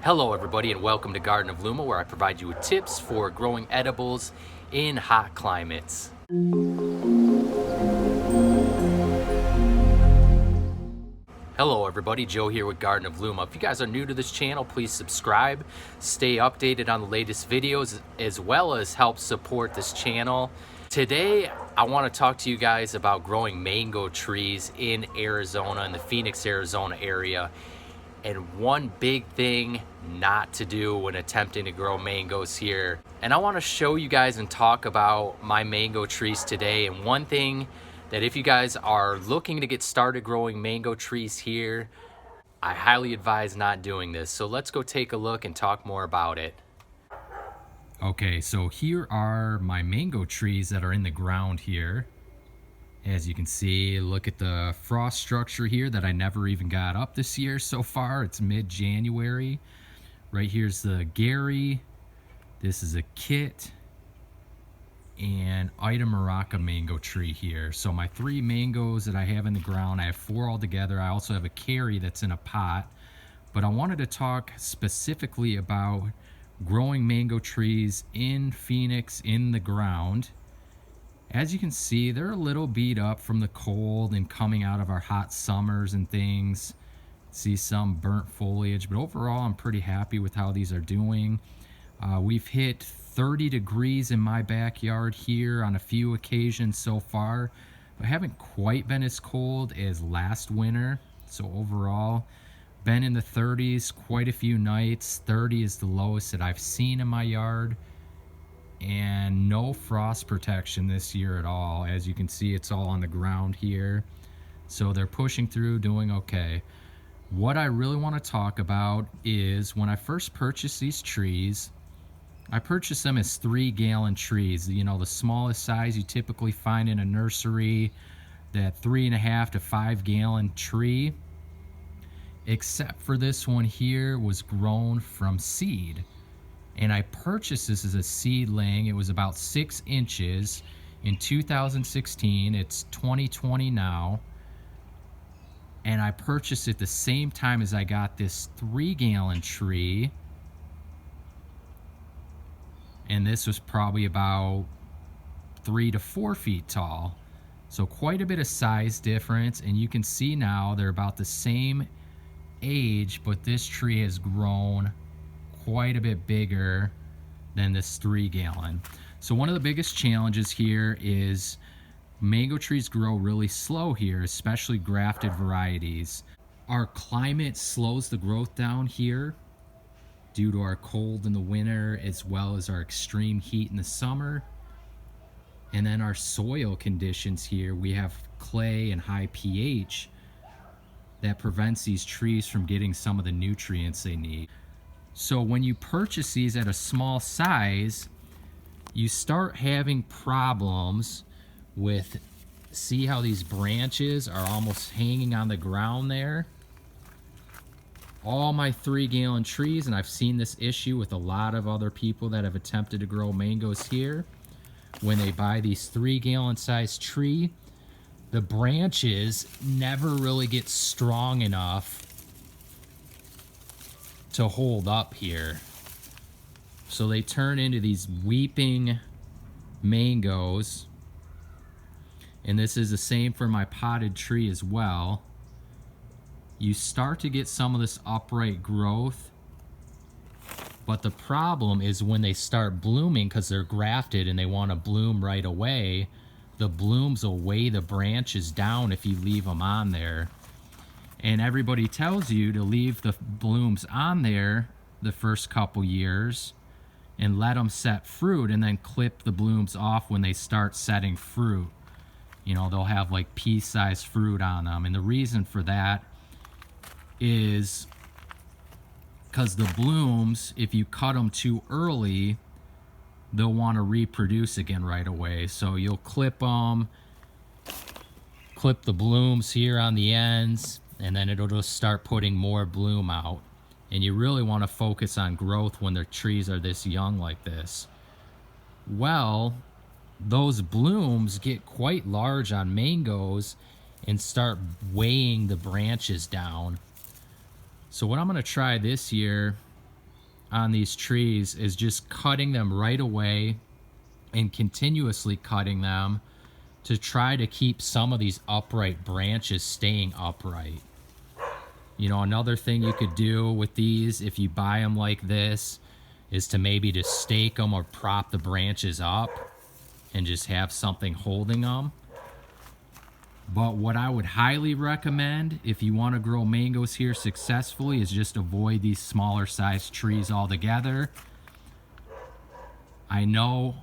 Hello everybody and welcome to Garden of Luma, where I provide you with tips for growing edibles in hot climates. Hello everybody, Joe here with Garden of Luma. If you guys are new to this channel, please subscribe, stay updated on the latest videos, as well as help support this channel. Today, I want to talk to you guys about growing mango trees in Arizona, in the Phoenix, Arizona area. And one big thing not to do when attempting to grow mangoes here. And I want to show you guys and talk about my mango trees today. And one thing that if you guys are looking to get started growing mango trees here, I highly advise not doing this. So let's go take a look and talk more about it. Okay, so here are my mango trees that are in the ground here. As you can see, look at the frost structure here that I never even got up this year so far. It's mid-January. Right here's the Gary. This is a Kit. And Ida Maraca mango tree here. So my 3 mangoes that I have in the ground, I have 4 altogether. I also have a Carry that's in a pot. But I wanted to talk specifically about growing mango trees in Phoenix in the ground. As you can see, they're a little beat up from the cold and coming out of our hot summers and things. See some burnt foliage, but overall I'm pretty happy with how these are doing. We've hit 30 degrees in my backyard here on a few occasions so far, but haven't quite been as cold as last winter. So overall, been in the 30s quite a few nights. 30 is the lowest that I've seen in my yard. And no frost protection this year at all. As you can see, it's all on the ground here. So they're pushing through, doing okay. What I really want to talk about is when I first purchased these trees, I purchased them as 3-gallon trees. You know, the smallest size you typically find in a nursery, that 3.5 to 5-gallon tree. Except for this one here was grown from seed. And I purchased this as a seedling. It was about 6 inches in 2016. It's 2020 now. And I purchased it the same time as I got this 3-gallon tree. And this was probably about 3 to 4 feet tall. So quite a bit of size difference. And you can see now they're about the same age, but this tree has grown quite a bit bigger than this 3-gallon. So one of the biggest challenges here is mango trees grow really slow here, especially grafted varieties. Our climate slows the growth down here due to our cold in the winter as well as our extreme heat in the summer. And then our soil conditions here, we have clay and high pH that prevents these trees from getting some of the nutrients they need. So when you purchase these at a small size, you start having problems with, see how these branches are almost hanging on the ground there? All my 3-gallon trees, and I've seen this issue with a lot of other people that have attempted to grow mangoes here, when they buy these 3-gallon size tree, the branches never really get strong enough to hold up here. So they turn into these weeping mangoes. And this is the same for my potted tree as well. You start to get some of this upright growth, but the problem is when they start blooming, because they're grafted and they want to bloom right away, the blooms will weigh the branches down if you leave them on there. And everybody tells you to leave the blooms on there the first couple years and let them set fruit, and then clip the blooms off when they start setting fruit. You know, they'll have like pea-sized fruit on them. And the reason for that is because the blooms, if you cut them too early, they'll want to reproduce again right away. So you'll clip them, clip the blooms here on the ends, and then it'll just start putting more bloom out. And you really want to focus on growth when the trees are this young like this. Well, those blooms get quite large on mangoes and start weighing the branches down. So what I'm going to try this year on these trees is just cutting them right away and continuously cutting them to try to keep some of these upright branches staying upright. You know, another thing you could do with these, if you buy them like this, is to maybe just stake them or prop the branches up and just have something holding them. But what I would highly recommend if you want to grow mangoes here successfully is just avoid these smaller sized trees altogether. I know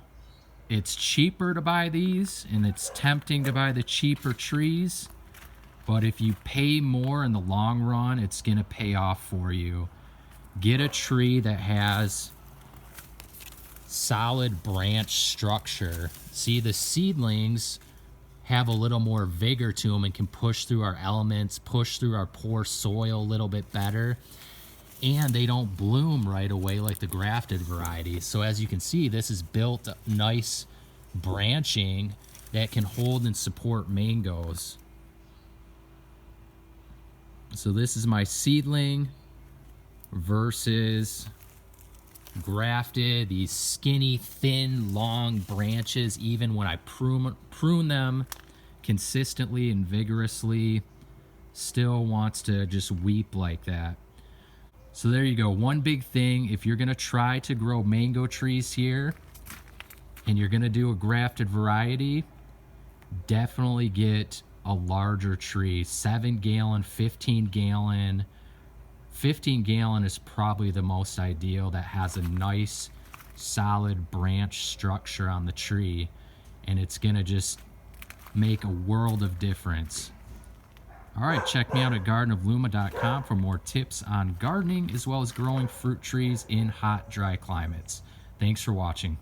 it's cheaper to buy these and it's tempting to buy the cheaper trees, but if you pay more in the long run, it's going to pay off for you. Get a tree that has solid branch structure. See, the seedlings have a little more vigor to them and can push through our elements, push through our poor soil a little bit better. And they don't bloom right away like the grafted varieties. So as you can see, this is built nice branching that can hold and support mangoes. So this is my seedling versus grafted. These skinny, thin, long branches, even when I prune them consistently and vigorously, still wants to just weep like that. So there you go. One big thing, if you're going to try to grow mango trees here and you're going to do a grafted variety, definitely get a larger tree. 7-gallon, 15-gallon. 15-gallon is probably the most ideal, that has a nice solid branch structure on the tree, and it's going to just make a world of difference. All right, check me out at gardenofluma.com for more tips on gardening as well as growing fruit trees in hot, dry climates. Thanks for watching.